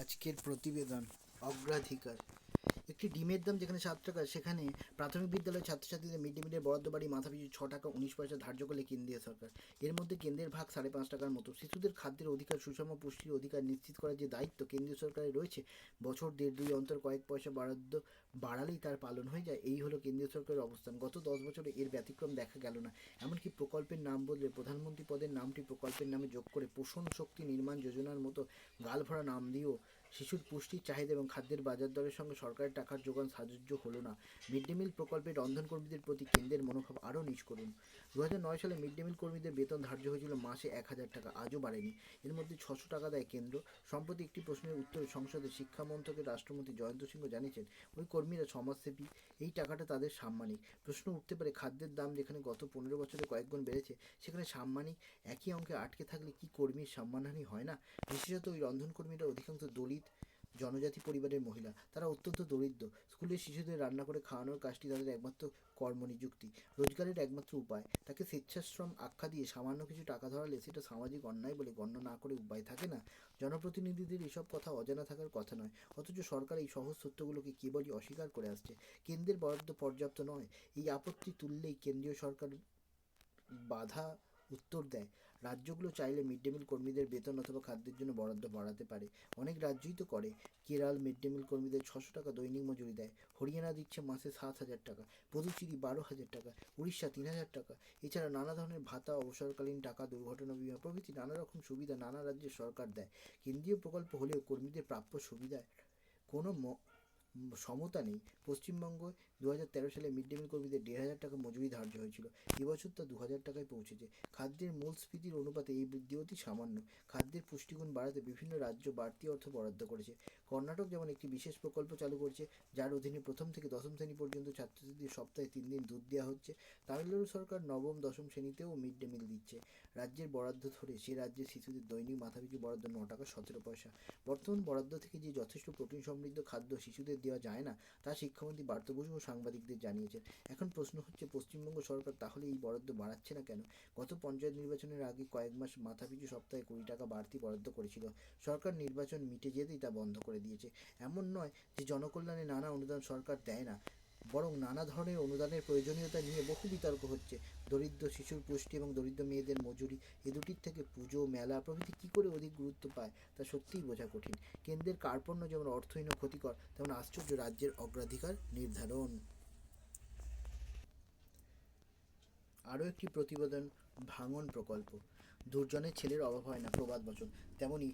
আজকের প্রতিবেদন অগ্রাধিকার। একটি ডিমের দাম যেখানে 7 টাকা, সেখানে প্রাথমিক বিদ্যালয়ের ছাত্রছাত্রীদের মিড ডে মিলের বরাদ্দ বাড়িয়ে মাথাপিছু 6 টাকা 19 পয়সা ধার্য করলে কেন্দ্রীয় সরকার। এর মধ্যে কেন্দ্রের ভাগ 5.5 টাকার মতো। শিশুদের খাদ্যের অধিকার, সুষম পুষ্টির অধিকার নিশ্চিত করার যে দায়িত্ব কেন্দ্রীয় সরকারের রয়েছে, বছর দেড় দুই অন্তর কয়েক পয়সা বরাদ্দ বাড়ালেই তার পালন হয়ে যায়। এই হলো কেন্দ্রীয় সরকারের অবস্থান। গত 10 বছরে এর ব্যতিক্রম দেখা গেল না। এমনকি প্রকল্পের নাম বদলে প্রধানমন্ত্রী পদের নামটি প্রকল্পের নামে যোগ করে পোষণ শক্তি নির্মাণ যোজনার মতো গালভরা নাম দিয়েও শিশুর পুষ্টির চাহিদা এবং খাদ্যের বাজার দরের সঙ্গে সরকারের টাকার যোগান সাহায্য হলো না। মিড ডে মিল প্রকল্পের রন্ধনকর্মীদের প্রতি কেন্দ্রের মনোভাব আরও নিচ করুন। 2009 সালে মিড ডে মিল কর্মীদের বেতন ধার্য হয়েছিল মাসে 1,000 টাকা, আজও বাড়েনি। এর মধ্যে 600 টাকা দেয় কেন্দ্র। সম্প্রতি একটি প্রশ্নের উত্তরে সংসদে শিক্ষা মন্ত্রকের রাষ্ট্রমন্ত্রী জয়ন্ত সিংহ জানিয়েছেন, ওই কর্মীরা সমাজসেবী, এই টাকাটা তাদের সাম্মানিক। প্রশ্ন উঠতে পারে, খাদ্যের দাম যেখানে গত 15 বছরে কয়েকগুণ বেড়েছে, সেখানে সাম্মানিক একই অঙ্কে আটকে থাকলে কি কর্মীর সম্মানহানি হয় না? বিশেষত ওই রন্ধনকর্মীরা অধিকাংশ দলিত জনজাতি পরিবারের মহিলা। তারা অত্যন্ত দরিদ্র। স্কুলের শিশুদের রান্না করে খাওয়ানোর কাজটি তাদের একমাত্র কর্মনিযুক্তি, রোজগারের একমাত্র উপায়। তাকে স্বেচ্ছাশ্রম আখ্যা দিয়ে সামান্য কিছু টাকা ধরালে সেটা সামাজিক অন্যায় বলে গণ্য না করে উপায় থাকে না। জনপ্রতিনিধিদের এসব কথা অজানা থাকার কথা নয়, অথচ সরকার এই সহজ সত্যগুলোকে কেবলই অস্বীকার করে আসছে। কেন্দ্রের বরাদ্দ পর্যাপ্ত নয়, এই আপত্তি তুললেই কেন্দ্রীয় সরকার বাধা উত্তর দেয়। রাজ্যগুলো চাইলে মিড ডে মিল কর্মীদের বেতন অথবা খাদ্যের জন্য বরাদ্দ বাড়াতে পারে। অনেক রাজ্যই তো করে। কেরল মিড ডে মিল কর্মীদের 600 টাকা দৈনিক মজুরি দেয়। হরিয়ানা দিচ্ছে মাসে 7,000 টাকা, পুদুচেরি 12,000 টাকা, উড়িষ্যা 3,000 টাকা। এছাড়া নানা ধরনের ভাতা, অবসরকালীন টাকা, দুর্ঘটনা বিমা প্রভৃতি নানা রকম সুবিধা নানা রাজ্যের সরকার দেয়। কেন্দ্রীয় প্রকল্প হলেও কর্মীদের প্রাপ্য সুবিধায় কোনো সমতা নেই। পশ্চিমবঙ্গ 2013 সালে মিড ডে মিল কর্মীদের 1,500 টাকা মজুরি ধার্য হয়েছিল। এবছর তা 2,000 টাকায় পৌঁছেছে। খাদ্যের মূল্যস্ফীতির অনুপাতে এই বৃদ্ধি অতি সামান্য। খাদ্যের পুষ্টিগুণ বাড়াতে বিভিন্ন রাজ্য বাড়তি অর্থ বরাদ্দ করেছে। কর্ণাটক যেমন একটি বিশেষ প্রকল্প চালু করেছে, যার অধীনে প্রথম থেকে দশম শ্রেণী পর্যন্ত ছাত্রছাত্রীদের সপ্তাহে 3 দিন দুধ দেওয়া হচ্ছে। তামিলনাড়ু সরকার নবম দশম শ্রেণীতেও মিড ডে মিল দিচ্ছে। রাজ্যের বরাদ্দ ধরে সে রাজ্যের শিশুদের দৈনিক মাথাপিছু বরাদ্দ 9 টাকা 17 পয়সা। বর্তমান বরাদ্দ থেকে যে যথেষ্ট প্রোটিন সমৃদ্ধ খাদ্য শিশুদের দেওয়া যায় না, তা শিক্ষামন্ত্রী পার্থ বসু ও সাংবাদিকদের জানিয়েছেন। এখন প্রশ্ন হচ্ছে, পশ্চিমবঙ্গ সরকার তাহলে এই বরাদ্দ বাড়াচ্ছে না কেন? গত পঞ্চায়েত নির্বাচনের আগে কয়েক মাস মাথাপিছু সপ্তাহে 20 টাকা বাড়তি বরাদ্দ করেছিল। সরকার নির্বাচন মিটে যেতেই তা বন্ধ করে দিয়েছে। এমন নয় যে জনকল্যাণে নানা অনুদান সরকার দেয় না, বরং নানা ধরনের অনুদানের প্রয়োজনীয়তা নিয়ে বহু বিতর্ক হচ্ছে। দরিদ্র শিশুর পুষ্টি এবং দরিদ্র মেয়েদের মজুরি, এ দুটির থেকে পুজো, মেলা প্রভৃতি কী করে অধিক গুরুত্ব পায় তা সত্যিই বোঝা কঠিন। কেন্দ্রের কার্পণ্য যেমন অর্থহীন ও ক্ষতিকর, তেমন আশ্চর্য রাজ্যের অগ্রাধিকার নির্ধারণ। আরও একটি প্রতিবেদন, ভাঙন প্রকল্প। দুর্জনের ছেলের অভাব হয় না, প্রবাদ বচন। তেমনি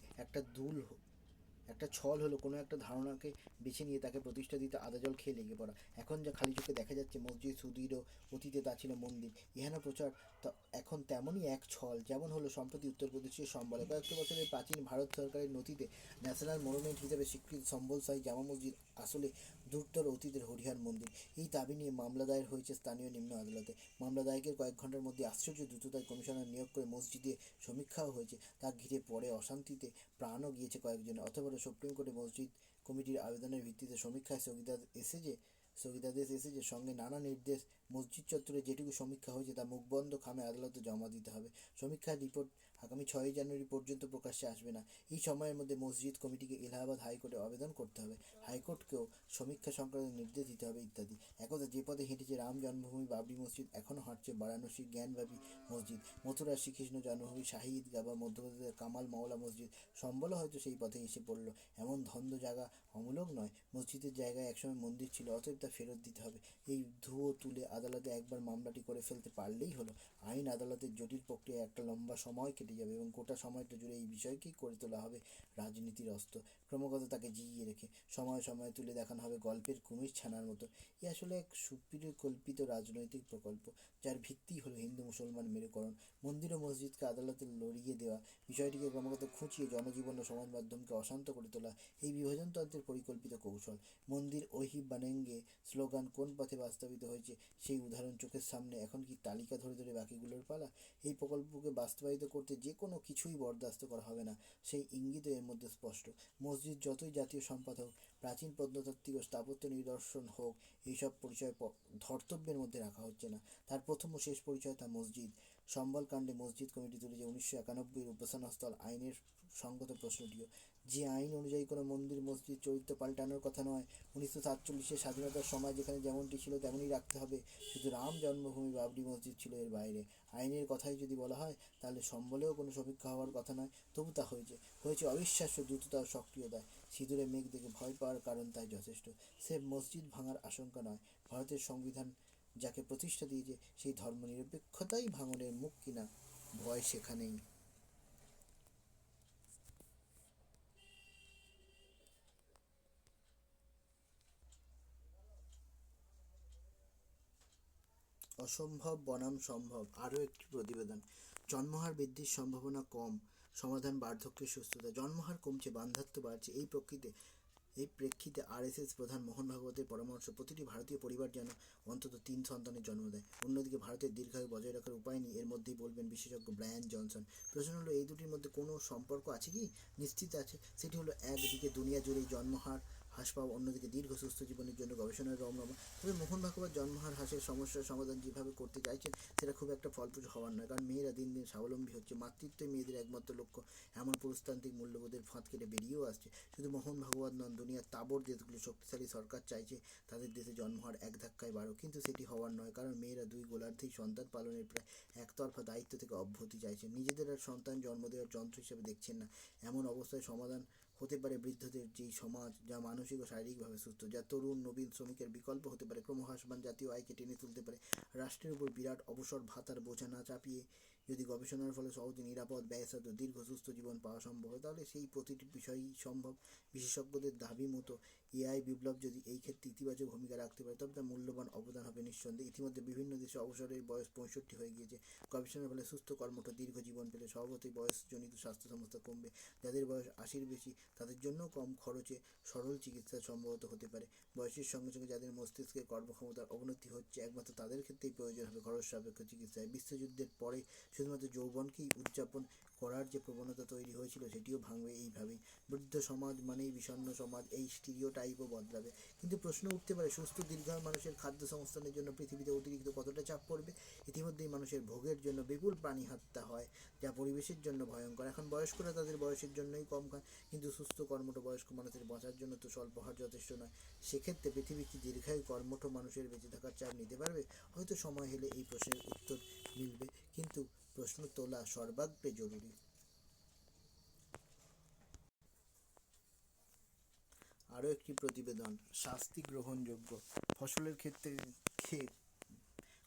একটা ছল হলো কোনো একটা ধারণাকে বেছে নিয়ে তাকে প্রতিষ্ঠা দিতে আদা জল খেয়ে লেগে পড়া। এখন যা খালি চোখে দেখা যাচ্ছে মসজিদ সুদৃঢ়, অতীতে তা ছিল মন্দির, ইহানা প্রচার এখন তেমনই এক ছল। যেমন হলো সম্প্রতি উত্তরপ্রদেশের সম্বলে কয়েকটি বছরের প্রাচীন ভারত সরকারের নথিতে ন্যাশনাল মনুমেন্ট হিসেবে স্বীকৃত সম্বল সাই জামা মসজিদ আসলে দূরতর অতীতের হরিহর মন্দির। এই দাবি নিয়ে মামলা দায়ের হয়েছে স্থানীয় নিম্ন আদালতে। মামলা দায়েরের কয়েক ঘন্টার মধ্যে আশ্চর্য দ্রুততায় কমিশনার নিয়োগ করে মসজিদে সমীক্ষাও হয়েছে। তা ঘিরে পরে অশান্তিতে প্রাণও গিয়েছে কয়েকজনের। অথবা সুপ্রিম কোর্টে মসজিদ কমিটির আবেদনের ভিত্তিতে সমীক্ষায় স্থগিতাদেশ এসেছে, সঙ্গে নানা নির্দেশ। মসজিদ চত্বরে যেটুকু সমীক্ষা হয়েছে তা মুখবন্ধ খামে আদালতে জমা দিতে হবে। সমীক্ষার রিপোর্ট আগামী 6 জানুয়ারি পর্যন্ত প্রকাশ্যে আসবে না। এই সময়ের মধ্যে মসজিদ কমিটিকে এলাহাবাদ হাইকোর্টে আবেদন করতে হবে, হাইকোর্টকেও সমীক্ষা সংক্রান্ত নির্দেশ দিতে হবে ইত্যাদি। একদা যে পথে হেঁটেছে রাম জন্মভূমি বাবরি মসজিদ, এখনও হাঁটছে বারাণসীর জ্ঞানব্যাপী মসজিদ, মথুরার শ্রীকৃষ্ণ জন্মভূমি শাহী ঈদগাহ বা মধ্যপ্রদেশের কামাল মাওলা মসজিদ। সম্বলও হয়তো সেই পথে এসে পড়ল। এমন ধন্দ জায়গা অমূলক নয়। মসজিদের জায়গায় একসময় মন্দির ছিল, অতএব তা ফেরত দিতে হবে। এই ধুয়ো তুলে আদালতে একবার মামলাটি করে ফেলতে পারলেই হলো। আইন আদালতের জটিল প্রক্রিয়ায় একটা লম্বা সময় কেটে যাবে এবং গোটা সময়টা জুড়ে এই বিষয়কেই করে তোলা হবে রাজনীতির অস্ত্র। ক্রমাগত তাকে জিইয়ে রেখে সময় সময় তুলে দেখানো হবে গল্পের কুমির ছানার মতো। এ আসলে এক সুপরিকল্পিত রাজনৈতিক প্রকল্প, যার ভিত্তি হলো হিন্দু মুসলমান মেরুকরণ। মন্দির ও মসজিদকে আদালতে লড়িয়ে দেওয়া, বিষয়টিকে ক্রমাগত খুঁচিয়ে জনজীবন ও সমাজ মাধ্যমকে অশান্ত করে তোলা, এই বিভাজনতন্ত্রের পরিকল্পিত কৌশল। মন্দির ওহি বানেঙ্গে স্লোগান কোন পথে বাস্তবায়িত হয়েছে সেই উদাহরণ চোখের সামনে। এখন কি তালিকা ধরে ধরে বাকিগুলোর পালা? এই প্রকল্পকে বাস্তবায়িত করতে যে কোনো কিছুই বরদাস্ত করা হবে না, সেই ইঙ্গিত এর মধ্যে স্পষ্ট। মসজিদ যতই জাতীয় সম্পদ হোক, প্রাচীন প্রত্নতাত্ত্বিক ও স্থাপত্য নিদর্শন হোক, এইসব পরিচয় ধর্তব্যের মধ্যে রাখা হচ্ছে না। তার প্রথম ও শেষ পরিচয় তা মসজিদ। সম্বল কাণ্ডে মসজিদ কমিটি তুলেছে 1991 উপাসনাস্থল আইনের সঙ্গত প্রশ্নটিও। যে আইন অনুযায়ী কোনো মন্দির মসজিদ চরিত্র পাল্টানোর কথা নয়। 1947-এর স্বাধীনতার সময় যেখানে যেমনটি ছিল তেমনই রাখতে হবে। শুধু রাম জন্মভূমি বাবরি মসজিদ ছিল এর বাইরে। আইনের কথাই যদি বলা হয় তাহলে সম্বলেও কোনো সমীক্ষা হওয়ার কথা নয়, তবু তা হয়েছে অবিশ্বাস্য দ্রুততা ও সক্রিয়তায়। সিঁদুরে মেঘ দেখে ভয় পাওয়ার কারণ তাই যথেষ্ট। সে মসজিদ ভাঙার আশঙ্কা নয়, ভারতের সংবিধান যাকে প্রতিষ্ঠা দিয়েছে সেই ধর্মনিরপেক্ষতাই ভাঙনের মুখ কিনা ভয় সেখানেই। অসম্ভব বনাম সম্ভব। আরও একটি প্রতিবেদন। জন্মহার বৃদ্ধির সম্ভাবনা কম, সমাধান বার্ধক্যের সুস্থতা। জন্মহার কমছে, বান্ধাত্ব বাড়ছে। এই প্রেক্ষিতে আরএসএস প্রধান মোহন ভাগবতের পরামর্শ, প্রতিটি ভারতীয় পরিবার যেন অন্তত 3 সন্তানের জন্ম দেয়। অন্যদিকে ভারতের দীর্ঘায়ু বজায় রাখার উপায় নেই, এর মধ্যেই বলবেন বিশেষজ্ঞ ব্রায়ান জনসন। প্রশ্ন হলো, এই দুটির মধ্যে কোনো সম্পর্ক আছে কি? নিশ্চিত আছে। সেটি হলো, একদিকে দুনিয়া জুড়েই জন্মহার হ্রাস পাওয়া, অন্যদিকে দীর্ঘ সুস্থ জীবনের জন্য গবেষণার রমরমা। তবে মোহন ভাগবত জন্মহার হ্রাসের সমস্যার সমাধান যেভাবে করতে চাইছেন সেটা খুব একটা ফলপ্রসূ হওয়ার নয়, কারণ মেয়েরা দিন দিন স্বাবলম্বী হচ্ছে। মাতৃত্বই মেয়েদের একমাত্র লক্ষ্য, এমন পুরুষতান্ত্রিক মূল্যবোধের ফাঁদ কেটে বেরিয়েও আসছে। শুধু মোহন ভাগবত নন, দুনিয়ার তাবড় দেশগুলো শক্তিশালী সরকার চাইছে তাদের দেশে জন্মহার এক ধাক্কায় বাড়ুক, কিন্তু সেটি হওয়ার নয়, কারণ মেয়েরা দুই গোলার্ধেই সন্তান পালনের প্রায় একতরফা দায়িত্ব থেকে অব্যাহতি চাইছেন। নিজেদের আর সন্তান জন্ম দেওয়ার যন্ত্র হিসেবে দেখছেন না। এমন অবস্থায় সমাধান হতে পারে বৃদ্ধদের যেই সমাজ যা মানসিক ও শারীরিকভাবে সুস্থ, যা তরুণ নবীন শ্রমিকের বিকল্প হতে পারে, ক্রমহ্রাসমান জাতীয় আয়কে টেনে তুলতে পারে। রাষ্ট্রের উপর বিরাট অবসর ভাতার বোঝা না চাপিয়ে যদি গবেষণার ফলে সহজে নিরাপদ, ব্যয়সাধ্য, দীর্ঘ সুস্থ জীবন পাওয়া সম্ভব হয়, তাহলে সেই প্রতিটি বিষয়ই সম্ভব। বিশেষজ্ঞদের দাবি মতো এআই বিপ্লব যদি এই ক্ষেত্রে ইতিবাচক ভূমিকা রাখতে পারে, তবে তার মূল্যবান অবদান হবে নিঃসন্দেহে। ইতিমধ্যে বিভিন্ন দেশে অবসরের বয়স 65 হয়ে গিয়েছে। গবেষণার ফলে সুস্থ কর্মঠ দীর্ঘ জীবন পেলে স্বভাবতই বয়সজনিত স্বাস্থ্য সমস্যা কমবে। যাদের বয়স 80-র বেশি তাদের জন্য কম খরচে সরল চিকিৎসা সম্ভবত হতে পারে। বয়সের সঙ্গে সঙ্গে যাদের মস্তিষ্কের কর্মক্ষমতার অবনতি হচ্ছে, একমাত্র তাদের ক্ষেত্রেই প্রয়োজন হবে খরচ সাপেক্ষ চিকিৎসায়। বিশ্বযুদ্ধের পরে শুধুমাত্র যৌবনকেই উদযাপন করার যে প্রবণতা তৈরি হয়েছিল সেটিও ভাঙবে এইভাবেই। বৃদ্ধ সমাজ মানেই বিষণ্ণ সমাজ, এই স্টিরিওটাইপও বদলাবে। কিন্তু প্রশ্ন উঠতে পারে, সুস্থ দীর্ঘায়ু মানুষের খাদ্য সংস্থানের জন্য পৃথিবীতে অতিরিক্ত কতটা চাপ পড়বে? ইতিমধ্যেই মানুষের ভোগের জন্য বিপুল প্রাণী হত্যা হয়, যা পরিবেশের জন্য ভয়ঙ্কর। এখন বয়স্করা তাদের বয়সের জন্যই কম খায়, কিন্তু সুস্থ কর্মঠ বয়স্ক মানুষের বাঁচার জন্য তো স্বল্প হার যথেষ্ট নয়। সেক্ষেত্রে পৃথিবী কি দীর্ঘায়ু কর্মঠ মানুষের বেঁচে থাকার চাপ নিতে পারবে? হয়তো সময় হলে এই প্রশ্নের উত্তর মিলবে, কিন্তু প্রশ্ন তোলা সর্বাগ্রে জরুরি। আরও একটি প্রতিবেদন। শাস্তি গ্রহণযোগ্য। ফসলের ক্ষেত্রে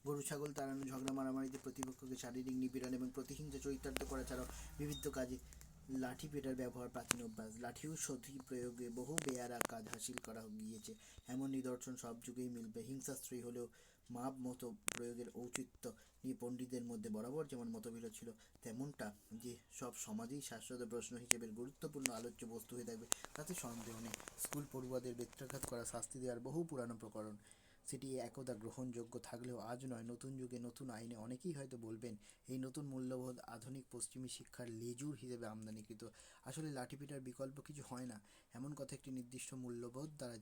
গরু ছাগল তাড়ানো, ঝগড়া মারামারিতে প্রতিপক্ষকে শারীরিক নিপীড়ন এবং প্রতিহিংসা চরিতার্থ করা ছাড়াও বিবিধ কাজে লাঠি পেটার ব্যবহার প্রাচীন অভ্যাস। লাঠি ও সতী প্রয়োগে বহু বেয়ারা কাজ হাসিল করা গিয়েছে, এমন নিদর্শন সব যুগেই মিলবে। হিংসাশ্রয়ী হলেও মাপ মতো প্রয়োগের ঔচিত্য নিয়ে পণ্ডিতদের মধ্যে বরাবর যেমন মতবিরোধ ছিল, তেমনটা যে সব সমাজেই শাশ্বত প্রশ্ন হিসেবে গুরুত্বপূর্ণ আলোচ্য বস্তু হয়ে থাকবে তাতে সন্দেহ নেই। স্কুল পড়ুয়াদের বেত্রাঘাত করা শাস্তি দেওয়ার বহু পুরানো প্রকরণ, সেটি একদা গ্রহণযোগ্য থাকলেও আজ নয়। নতুন যুগে নতুন আইনে অনেকেই হয়তো বলবেন এই নতুন মূল্যবোধ আধুনিক পশ্চিমী শিক্ষার লেজুর হিসেবে আমদানিকৃত। আসলে লাঠিপিটার বিকল্প কিছু হয় না, এমন কথা একটি নির্দিষ্ট মূল্যবোধ দ্বারা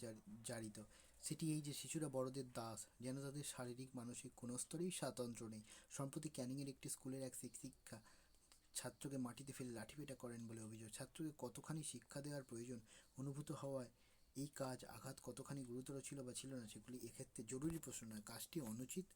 জারিত। সেটি এই যে শিশুরা বড়দের দাস, যেন তাদের শারীরিক মানসিক কোনো স্তরেই স্বাতন্ত্র্য নেই। সম্প্রতি ক্যানিংয়ের একটি স্কুলের এক শিক্ষিকা ছাত্রকে মাটিতে ফেলে লাঠিপেটা করেন বলে অভিযোগ। ছাত্রকে কতখানি শিক্ষা দেওয়ার প্রয়োজন অনুভূত হওয়ায় এই কাজ আঘাত কতখানি গুরুতর ছিল বা ছিল না সেগুলি এক্ষেত্রে জরুরি প্রশ্ন নয়। কাজটি অনুচিত